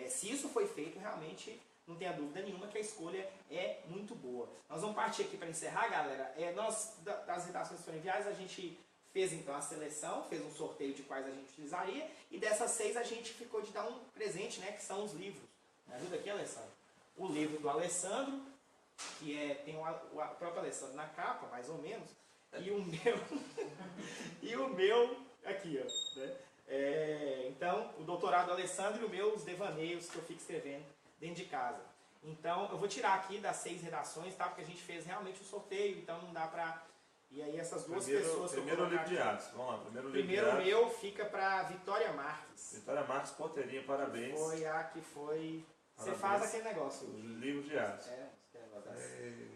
Se isso foi feito, realmente, não tenha dúvida nenhuma que a escolha é muito boa. Nós vamos partir aqui para encerrar, galera. Das redações que foram enviadas, a gente fez então a seleção, fez um sorteio de quais a gente utilizaria, e dessas 6 a gente ficou de dar um presente, né? Que são os livros. Me ajuda aqui, Alessandro. O livro do Alessandro, que tem o próprio Alessandro na capa, mais ou menos, e o meu, e o meu aqui, ó, né? Então, o doutorado do Alessandro e o meu, os devaneios que eu fico escrevendo dentro de casa. Então, eu vou tirar aqui das 6 redações, tá? Porque a gente fez realmente o sorteio, então não dá pra... E aí essas duas pessoas... Primeiro livro de Atos, vamos lá. Primeiro meu fica pra Vitória Marques. Vitória Marques, Porteirinha, parabéns. Foi a que foi... Você Parabéns. faz aquele negócio. O livro de Atos. Aquele negócio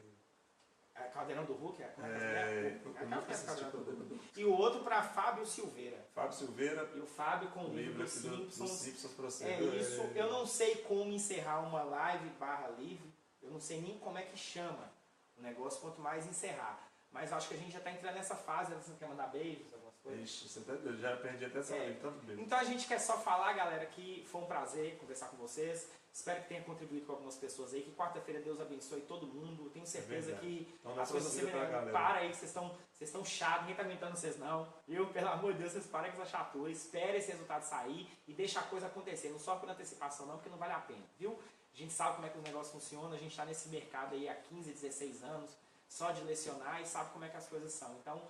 Caldeirão do Hulk? Caldeirão do Hulk. E o outro para Fábio Silveira. Fábio Silveira. E o Fábio com o livro dos Simpsons. Simpsons. Isso. Eu não sei como encerrar uma live /livre. Eu não sei nem como é que chama o negócio, quanto mais encerrar. Mas acho que a gente já está entrando nessa fase. Você quer mandar beijos, algumas coisas? Ixi, você tá doido. Já perdi até essa live, tanto beijo. Então a gente quer só falar, galera, que foi um prazer conversar com vocês. Espero que tenha contribuído com algumas pessoas aí. Que quarta-feira Deus abençoe todo mundo. Tenho certeza que então, as coisas você para aí, que vocês estão chatos, ninguém tá aguentando vocês não. Viu? Pelo amor de Deus, vocês parem com essa chatura. Espere esse resultado sair e deixa a coisa acontecer. Não só por antecipação não, porque não vale a pena, viu? A gente sabe como é que o negócio funciona. A gente está nesse mercado aí há 15, 16 anos, só de lecionar, e sabe como é que as coisas são. Então,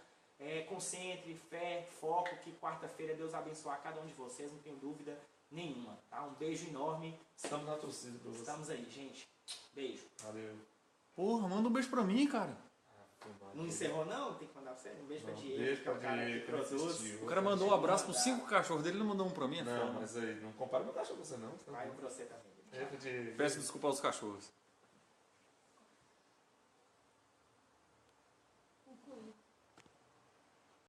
concentre, fé, foco, que quarta-feira Deus abençoar cada um de vocês, não tenho dúvida nenhuma, tá? Um beijo enorme. Estamos na torcida pra você. Estamos aí, gente. Beijo. Valeu. Porra, manda um beijo pra mim, cara. Não encerrou não? Tem que mandar pra você? Um beijo pra Diego. Beijo pra que é o cara Diego, que produz. O cara mandou um abraço pros 5 cachorros dele, ele não mandou um pra mim, é Não, foda. mas aí, não compara meu cachorro com você não. Vai pra você também. Diego. Peço desculpa aos cachorros.